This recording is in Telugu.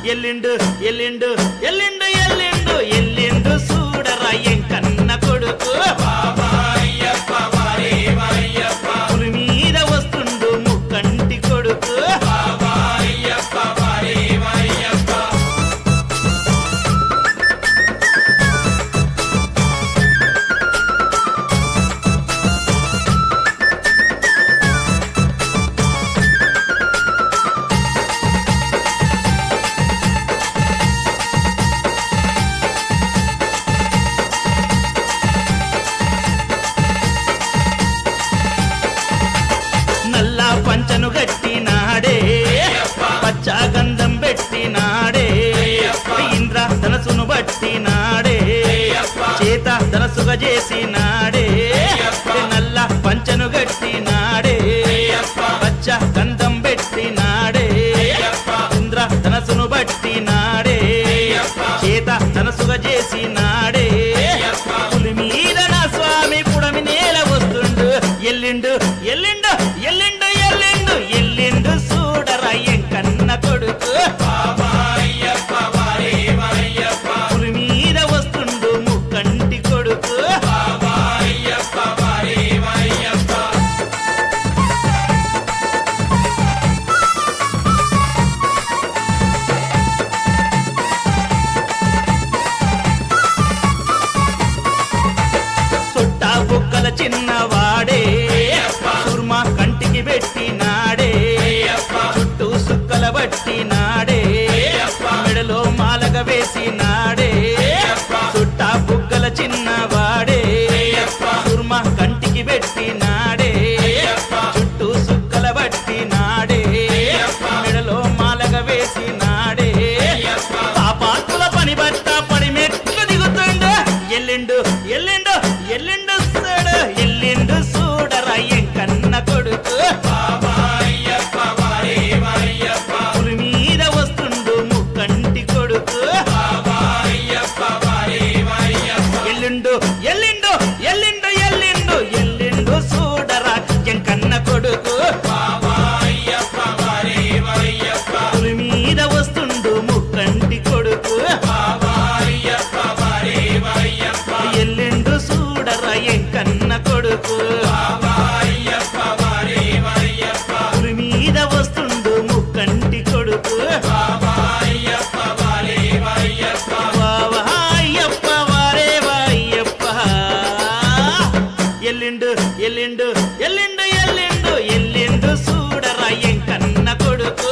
ఎల్లిండు ఎల్లిండు ఎల్లిండు ఎల్లిండు ఎల్లిండు చూడరా ఎంకన్న కొడుకు పులి మీద వస్తుండు ముక్కంటి కొడుకు పంచను గట్టినాడే పచ్చా గంధం పెట్టినాడే ఇంద్ర ధనసును బట్టినాడే చేత ధనసుగా చేసినాడే నల్ల పంచను గట్టినాడే పచ్చా గంధం పెట్టినాడే ఇంద్ర ధనసును బట్టినాడే చేత ధనసుగా చేసినాడే పులి మీద నా స్వామి పుడమి నేల వస్తుండు ఎల్లిండు ఎల్లిండు ఎల్లిండు ఎల్లిండు ఎల్లిండు చూడరా ఎంకన్న కొడుకు పులి మీద వస్తుండు ముక్కంటి కొడుకు చుట్టా బుక్కల చిన్నవాడే సుర్మా కంటికి పెట్టినాడే చుట్టూ సుక్కల బట్టినాడే మెడలో మాలగ వేసినాడే చుట్టా బుగ్గల చిన్నవాడే సుర్మా కంటికి పెట్టినాడే చుట్టూ సుక్కల బట్టినాడే మెడలో మాలగ వేసినాడే పాపాత్ముల పని బట్ట పడి మెట్లు దిగుతుండు ఎల్లిండు ఎల్లిండు ఎల్లిండు చూడు ఎల్లిండు చూడరా ఎంకన్న కొడుకు పులి మీద వస్తుండు ముక్కంటి కొడుకు ఎల్లిండు ఎల్లిండు ఎల్లిండు ఎల్లిండు ఎల్లిండు చూడరా ఎంకన్న కొడుకు పులి మీద వస్తుండు ముక్కంటి కొడుకు ఎల్లిండు చూడరా ఎంకన్న కొడుకు పులి మీద వస్తుండు ముక్కంటి కొడుకు వావయ్యప్ప వారే వాయ్యప్ప ఎల్లిండు ఎల్లిండు ఎల్లిండు ఎల్లిండు ఎల్లిండు చూడరా ఎంకన్న కొడుకు